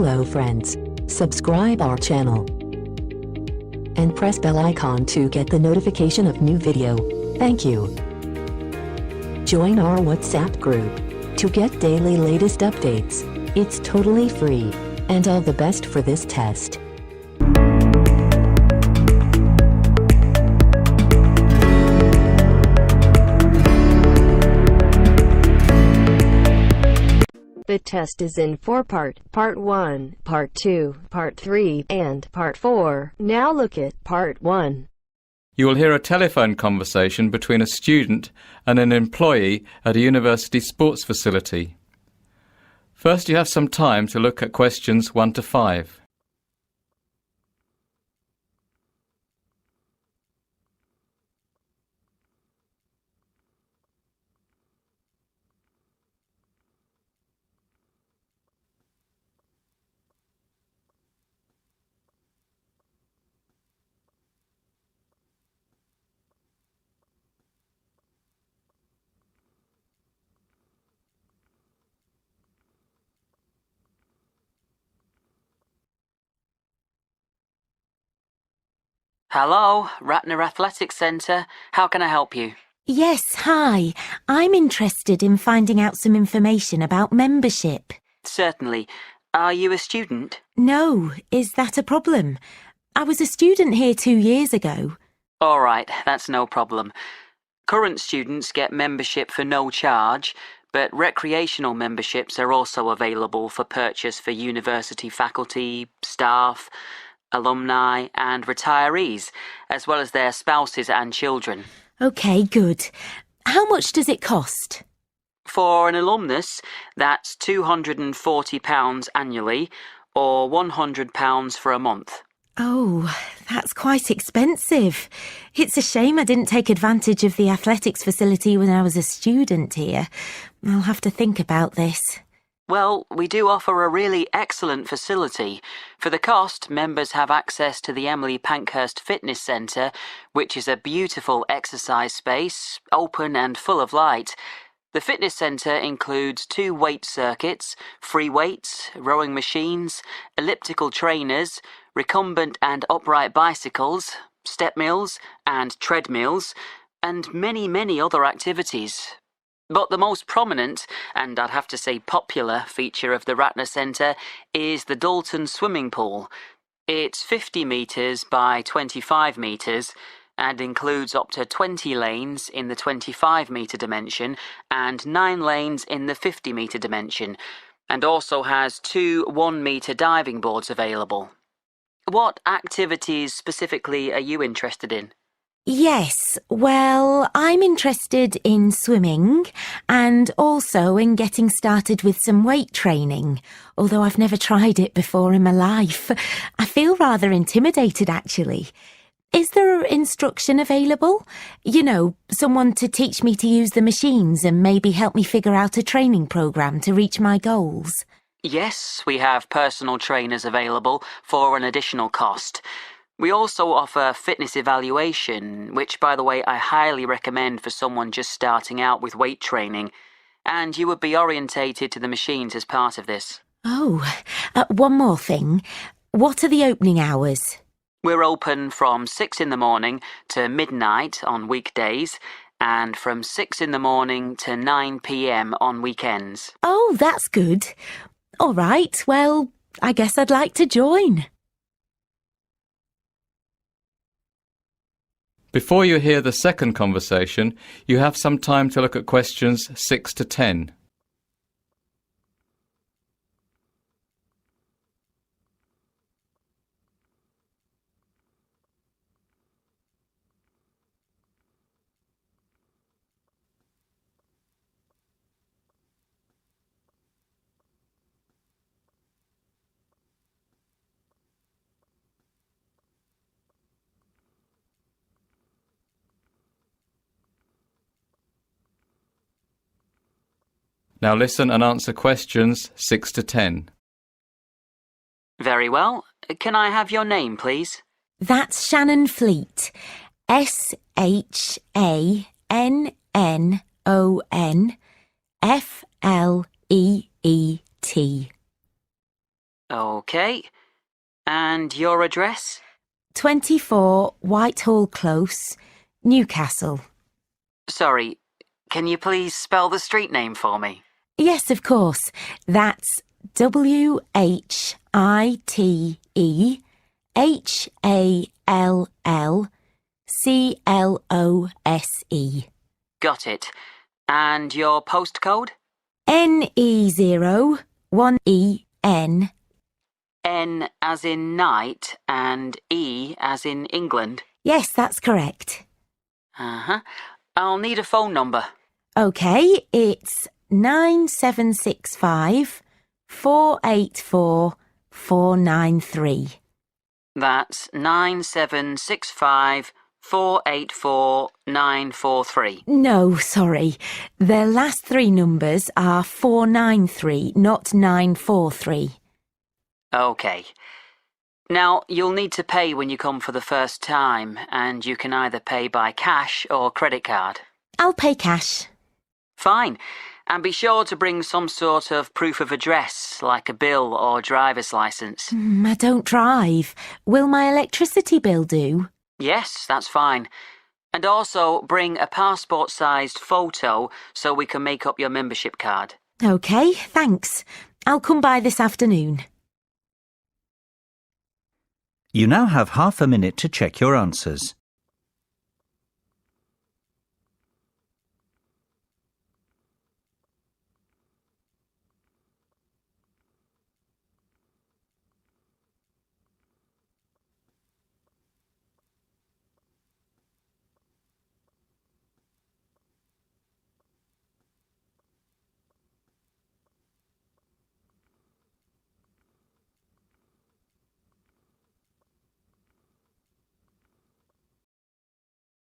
Hello friends, subscribe our channel and press bell icon to get the notification of new video. Thank you. Join our WhatsApp group to get daily latest updates. It's totally free, and all the best for this test. The test is in 4-part, Part 1, Part 2, Part 3, and Part 4. Now look at Part 1. You will hear a telephone conversation between a student and an employee at a university sports facility. First, you have some time to look at questions 1 to 5. Hello, Ratner Athletics Centre. How can I help you? Yes, hi. I'm interested in finding out some information about membership. Certainly. Are you a student? No, is that a problem? I was a student here 2 years ago. All right, that's no problem. Current students get membership for no charge, but recreational memberships are also available for purchase for university faculty, staff, alumni and retirees, as well as their spouses and children. OK, good. How much does it cost? For an alumnus, that's £240 annually, or £100 for a month. Oh, that's quite expensive. It's a shame I didn't take advantage of the athletics facility when I was a student here. I'll have to think about this. Well, we do offer a really excellent facility. For the cost, members have access to the Emily Pankhurst Fitness Centre, which is a beautiful exercise space, open and full of light. The fitness centre includes 2 weight circuits, free weights, rowing machines, elliptical trainers, recumbent and upright bicycles, step mills and treadmills, and many other activities. But the most prominent, and I'd have to say popular, feature of the Ratner Centre is the Dalton swimming pool. It's 50 metres by 25 metres and includes up to 20 lanes in the 25-metre dimension and 9 lanes in the 50-metre dimension, and also has 2 1-metre diving boards available. What activities specifically are you interested in? Yes, well, I'm interested in swimming and also in getting started with some weight training, although I've never tried it before in my life. I feel rather intimidated, actually. Is there instruction available? You know, someone to teach me to use the machines and maybe help me figure out a training programme to reach my goals? Yes, we have personal trainers available for an additional cost. We also offer fitness evaluation, which, by the way, I highly recommend for someone just starting out with weight training, and you would be orientated to the machines as part of this. Oh, one more thing. What are the opening hours? We're open from 6 in the morning to midnight on weekdays, and from 6 in the morning to 9 p.m. on weekends. Oh, that's good. All right, well, I guess I'd like to join. Before you hear the second conversation, you have some time to look at questions 6 to 10. Now listen and answer questions 6 to 10. Very well. Can I have your name, please? That's Shannon Fleet. SHANNON FLEET. OK. And your address? 24 Whitehall Close, Newcastle. Sorry, can you please spell the street name for me? Yes, of course. That's WHITEHALLCLOSE. Got it. And your postcode? NE01EN. N as in night and E as in England? Yes, that's correct. Uh-huh. I'll need a phone number. OK, it's 9765 484 493. That's 9765 484 943. No, sorry. The last three numbers are 493, not 943. OK. Now, you'll need to pay when you come for the first time, and you can either pay by cash or credit card. I'll pay cash. Fine. And be sure to bring some sort of proof of address, like a bill or driver's licence. I don't drive. Will my electricity bill do? Yes, that's fine. And also bring a passport-sized photo so we can make up your membership card. OK, thanks. I'll come by this afternoon. You now have half a minute to check your answers.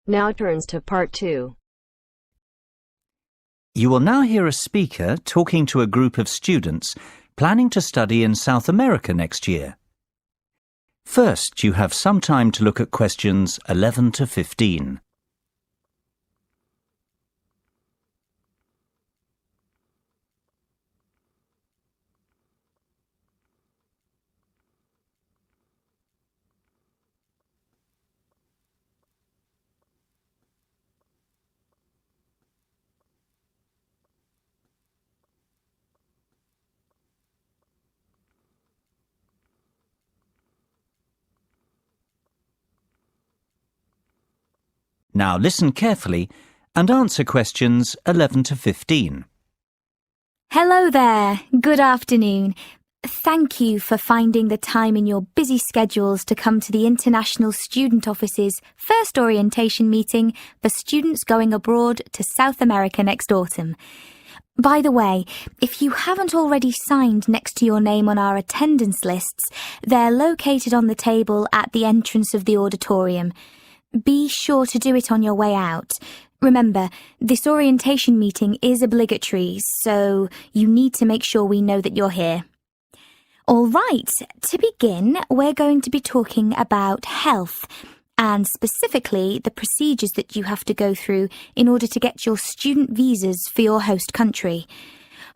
Now turns to part 2. You will now hear a speaker talking to a group of students planning to study in South America next year. First, you have some time to look at questions 11 to 15. Now listen carefully and answer questions 11 to 15. Hello there. Good afternoon. Thank you for finding the time in your busy schedules to come to the International Student Office's first orientation meeting for students going abroad to South America next autumn. By the way, if you haven't already signed next to your name on our attendance lists, they're located on the table at the entrance of the auditorium. Be sure to do it on your way out. Remember, this orientation meeting is obligatory, so you need to make sure we know that you're here. All right, to begin, we're going to be talking about health, and specifically the procedures that you have to go through in order to get your student visas for your host country.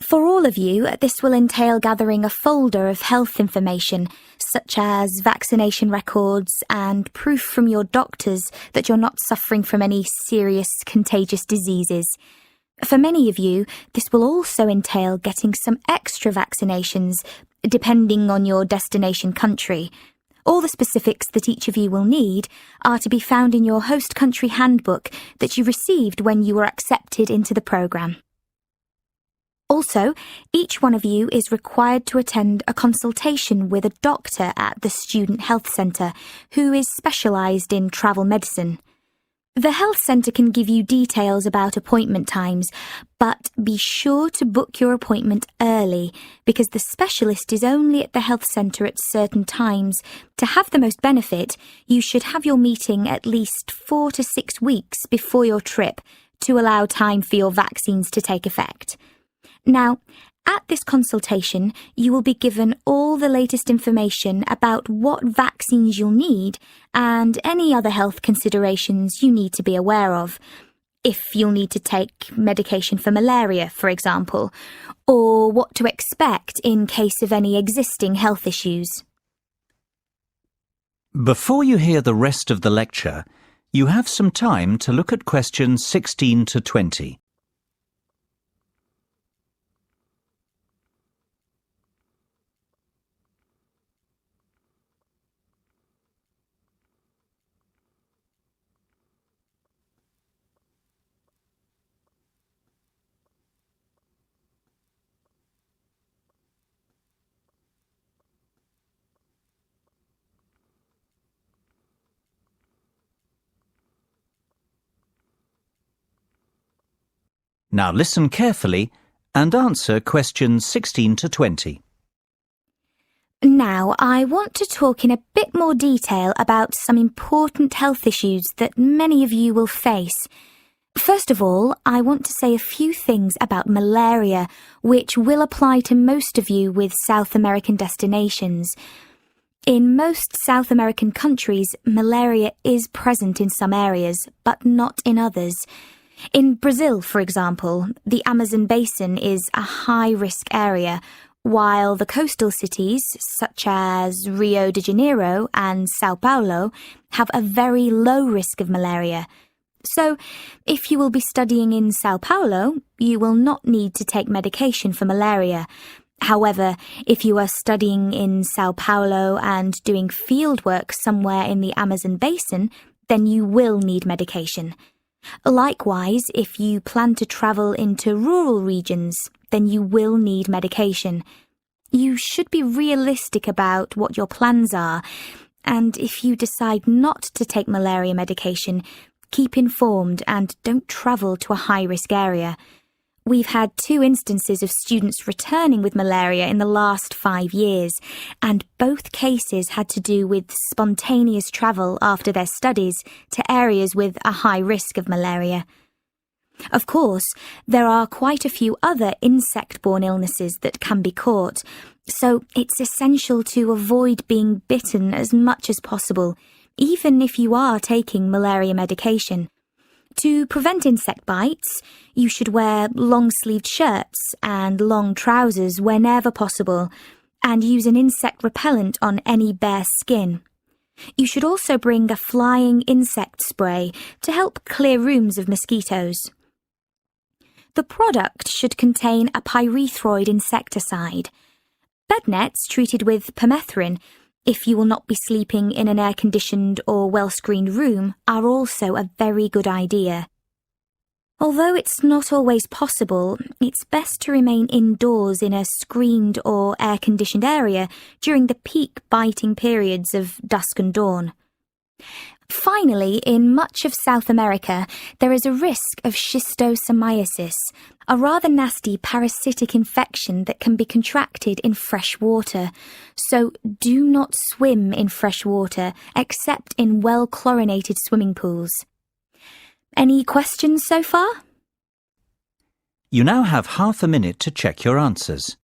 For all of you, this will entail gathering a folder of health information, such as vaccination records and proof from your doctors that you're not suffering from any serious contagious diseases. For many of you, this will also entail getting some extra vaccinations, depending on your destination country. All the specifics that each of you will need are to be found in your host country handbook that you received when you were accepted into the programme. Also, each one of you is required to attend a consultation with a doctor at the Student Health Centre who is specialised in travel medicine. The health centre can give you details about appointment times, but be sure to book your appointment early because the specialist is only at the health centre at certain times. To have the most benefit, you should have your meeting at least 4 to 6 weeks before your trip to allow time for your vaccines to take effect. Now, at this consultation, you will be given all the latest information about what vaccines you'll need and any other health considerations you need to be aware of. if you'll need to take medication for malaria, for example, or what to expect in case of any existing health issues. Before you hear the rest of the lecture, you have some time to look at questions 16 to 20. Now listen carefully and answer questions 16 to 20. Now, I want to talk in a bit more detail about some important health issues that many of you will face. First of all, I want to say a few things about malaria, which will apply to most of you with South American destinations. In most South American countries, malaria is present in some areas, but not in others. In Brazil, for example, the Amazon basin is a high-risk area, while the coastal cities, such as Rio de Janeiro and São Paulo, have a very low risk of malaria. So, if you will be studying in São Paulo, you will not need to take medication for malaria. However, if you are studying in São Paulo and doing fieldwork somewhere in the Amazon basin, then you will need medication. Likewise, if you plan to travel into rural regions, then you will need medication. You should be realistic about what your plans are, and if you decide not to take malaria medication, keep informed and don't travel to a high-risk area. We've had 2 instances of students returning with malaria in the last 5 years, and both cases had to do with spontaneous travel after their studies to areas with a high risk of malaria. Of course, there are quite a few other insect-borne illnesses that can be caught, so it's essential to avoid being bitten as much as possible, even if you are taking malaria medication. To prevent insect bites, you should wear long-sleeved shirts and long trousers whenever possible, and use an insect repellent on any bare skin. You should also bring a flying insect spray to help clear rooms of mosquitoes. The product should contain a pyrethroid insecticide. Bed nets treated with permethrin, if you will not be sleeping in an air-conditioned or well-screened room, are also a very good idea. Although it's not always possible, it's best to remain indoors in a screened or air-conditioned area during the peak biting periods of dusk and dawn. Finally, in much of South America, there is a risk of schistosomiasis, a rather nasty parasitic infection that can be contracted in fresh water. So do not swim in fresh water except in well-chlorinated swimming pools. Any questions so far? You now have half a minute to check your answers.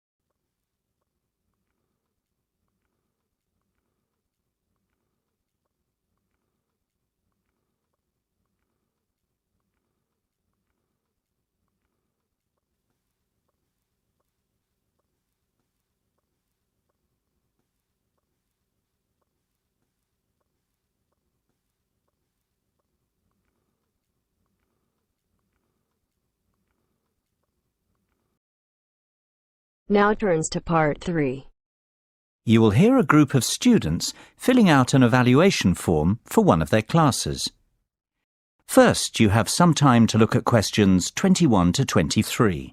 Now turns to part 3. You will hear a group of students filling out an evaluation form for one of their classes. First, you have some time to look at questions 21 to 23.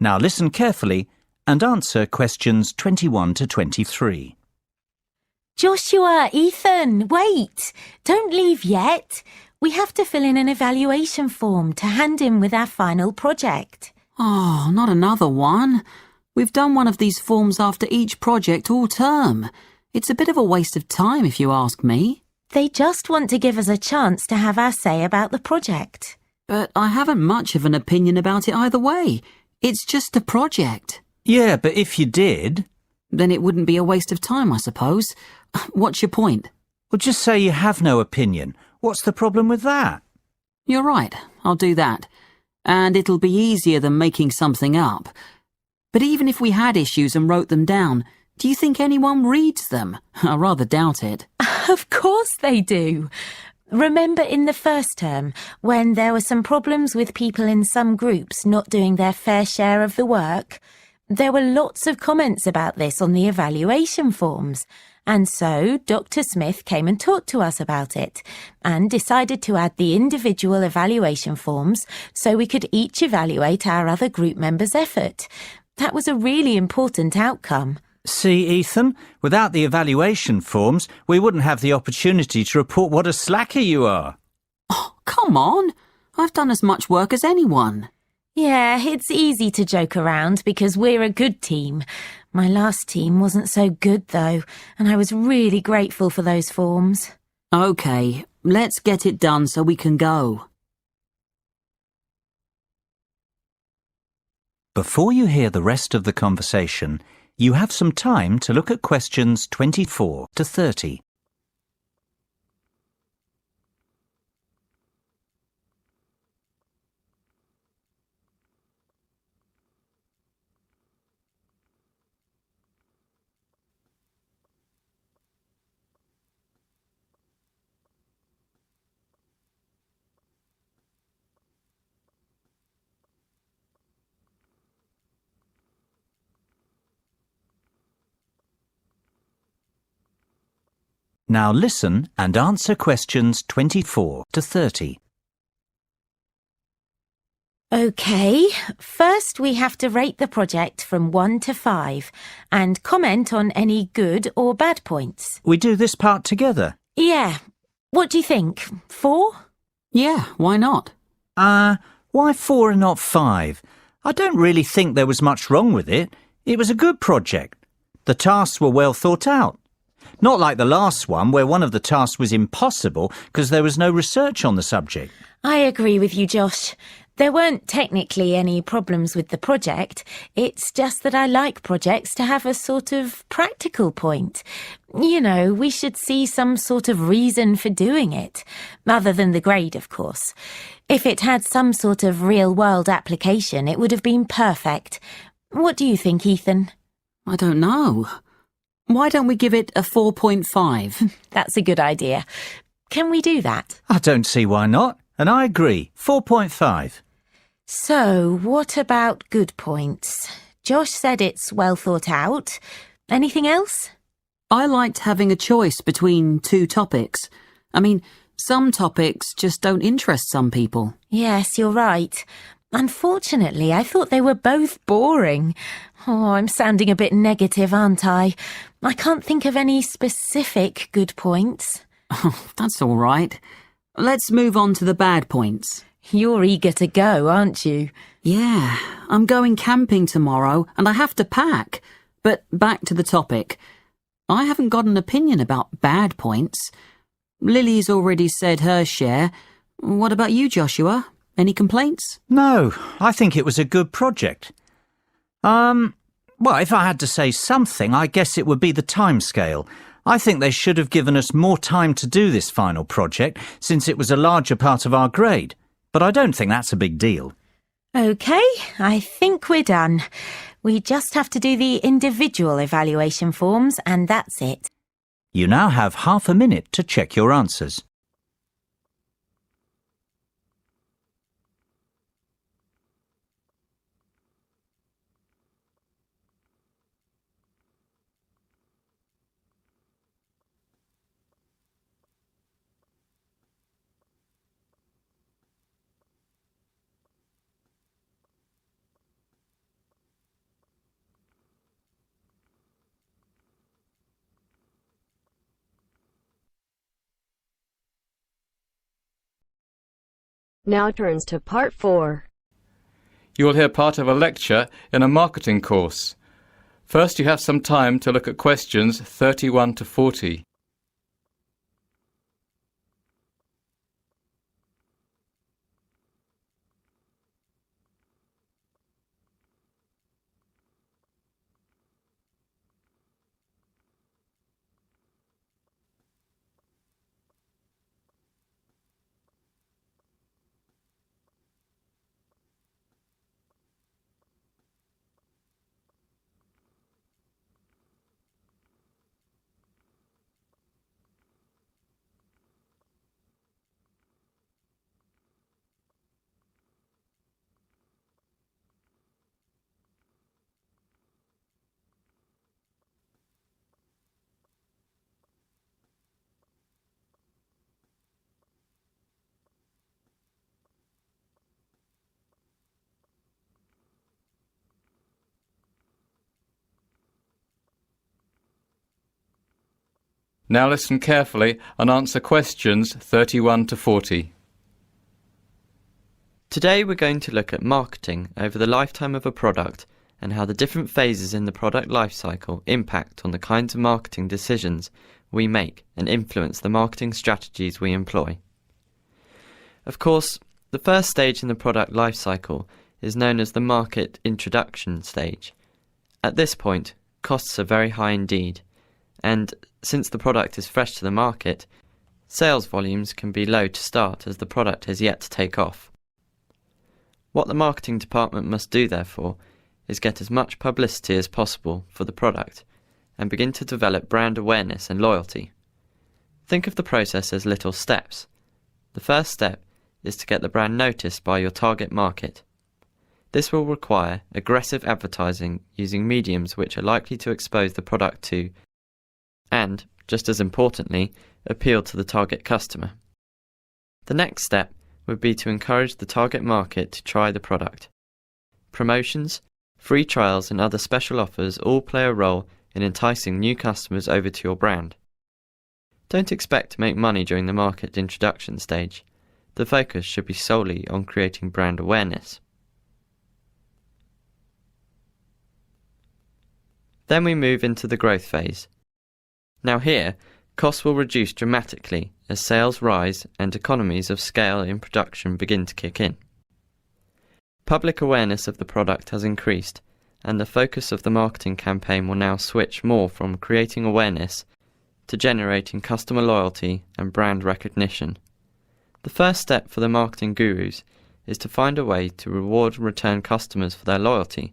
Now listen carefully and answer questions 21 to 23. Joshua, Ethan, wait! Don't leave yet. We have to fill in an evaluation form to hand in with our final project. Oh, not another one. We've done one of these forms after each project all term. It's a bit of a waste of time if you ask me. They just want to give us a chance to have our say about the project. But I haven't much of an opinion about it either way. It's just a project. Yeah, but if you did... Then it wouldn't be a waste of time, I suppose. What's your point? Well, just say you have no opinion. What's the problem with that? You're right, I'll do that. And it'll be easier than making something up. But even if we had issues and wrote them down, do you think anyone reads them? I rather doubt it. Of course they do. Remember in the first term, when there were some problems with people in some groups not doing their fair share of the work? There were lots of comments about this on the evaluation forms, and so Dr. Smith came and talked to us about it, and decided to add the individual evaluation forms so we could each evaluate our other group members' effort. That was a really important outcome. See, Ethan, without the evaluation forms, we wouldn't have the opportunity to report what a slacker you are. Oh, come on. I've done as much work as anyone. Yeah, it's easy to joke around because we're a good team. My last team wasn't so good, though, and I was really grateful for those forms. OK, let's get it done so we can go. Before you hear the rest of the conversation, you have some time to look at questions 24 to 30. Now listen and answer questions 24 to 30. OK, first we have to rate the project from 1 to 5 and comment on any good or bad points. We do this part together. Yeah, what do you think? 4? Yeah, why not? Why 4 and not 5? I don't really think there was much wrong with it. It was a good project. The tasks were well thought out. Not like the last one, where one of the tasks was impossible because there was no research on the subject. I agree with you, Josh. There weren't technically any problems with the project. It's just that I like projects to have a sort of practical point. You know, we should see some sort of reason for doing it, other than the grade, of course. If it had some sort of real-world application, it would have been perfect. What do you think, Ethan? I don't know. Why don't we give it a 4.5? That's a good idea. Can we do that? I don't see why not, and I agree. 4.5. So, what about good points? Josh said it's well thought out. Anything else? I liked having a choice between 2 topics. I mean, some topics just don't interest some people. Yes, you're right. Unfortunately, I thought they were both boring. Oh, I'm sounding a bit negative, aren't I? I can't think of any specific good points. Oh, that's all right. Let's move on to the bad points. You're eager to go, aren't you? Yeah, I'm going camping tomorrow and I have to pack. But back to the topic. I haven't got an opinion about bad points. Lily's already said her share. What about you, Joshua? Any complaints? No, I think it was a good project. Well, if I had to say something, I guess it would be the timescale. I think they should have given us more time to do this final project, since it was a larger part of our grade. But I don't think that's a big deal. OK, I think we're done. We just have to do the individual evaluation forms, and that's it. You now have half a minute to check your answers. Now turns to Part 4. You will hear part of a lecture in a marketing course. First, you have some time to look at questions 31 to 40. Now listen carefully and answer questions 31 to 40. Today we're going to look at marketing over the lifetime of a product and how the different phases in the product life cycle impact on the kinds of marketing decisions we make and influence the marketing strategies we employ. Of course, the first stage in the product life cycle is known as the market introduction stage. At this point, costs are very high indeed, and since the product is fresh to the market, sales volumes can be low to start as the product has yet to take off. What the marketing department must do, therefore, is get as much publicity as possible for the product and begin to develop brand awareness and loyalty. Think of the process as little steps. The first step is to get the brand noticed by your target market. This will require aggressive advertising using mediums which are likely to expose the product to and, just as importantly, appeal to the target customer. The next step would be to encourage the target market to try the product. Promotions, free trials and other special offers all play a role in enticing new customers over to your brand. Don't expect to make money during the market introduction stage. The focus should be solely on creating brand awareness. Then we move into the growth phase. Now here, costs will reduce dramatically as sales rise and economies of scale in production begin to kick in. Public awareness of the product has increased, and the focus of the marketing campaign will now switch more from creating awareness to generating customer loyalty and brand recognition. The first step for the marketing gurus is to find a way to reward return customers for their loyalty.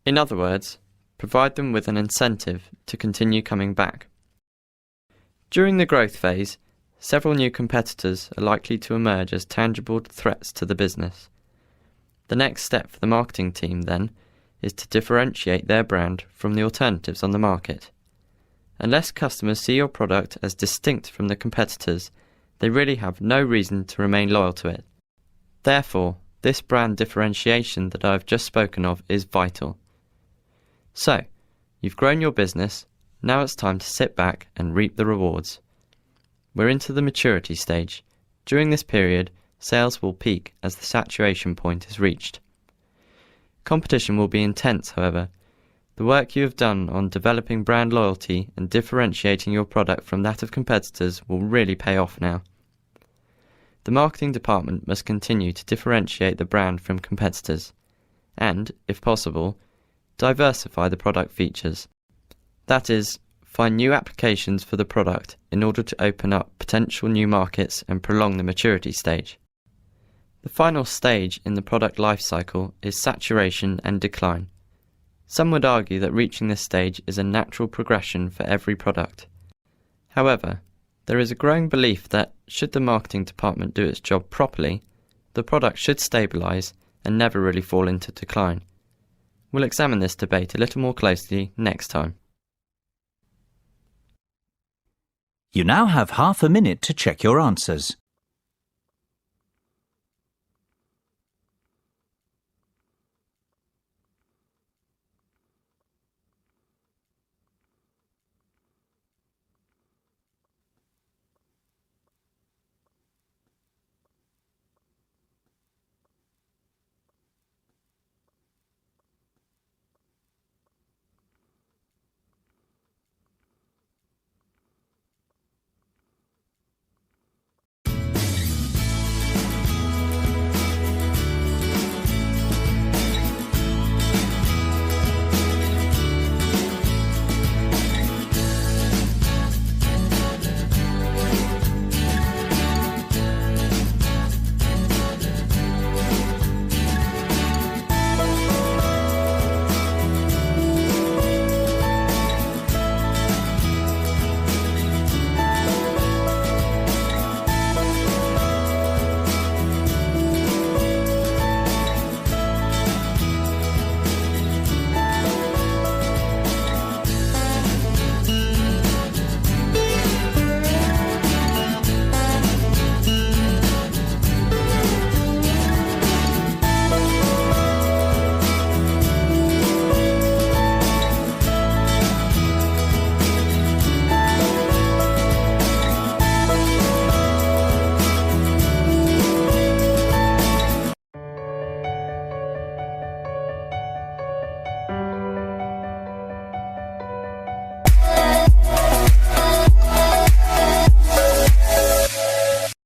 In other words, provide them with an incentive to continue coming back. During the growth phase, several new competitors are likely to emerge as tangible threats to the business. The next step for the marketing team, then, is to differentiate their brand from the alternatives on the market. Unless customers see your product as distinct from the competitors, they really have no reason to remain loyal to it. Therefore, this brand differentiation that I have just spoken of is vital. So, you've grown your business. Now it's time to sit back and reap the rewards. We're into the maturity stage. During this period, sales will peak as the saturation point is reached. Competition will be intense, however. The work you have done on developing brand loyalty and differentiating your product from that of competitors will really pay off now. The marketing department must continue to differentiate the brand from competitors and, if possible, diversify the product features. That is, find new applications for the product in order to open up potential new markets and prolong the maturity stage. The final stage in the product life cycle is saturation and decline. Some would argue that reaching this stage is a natural progression for every product. However, there is a growing belief that, should the marketing department do its job properly, the product should stabilise and never really fall into decline. We'll examine this debate a little more closely next time. You now have half a minute to check your answers.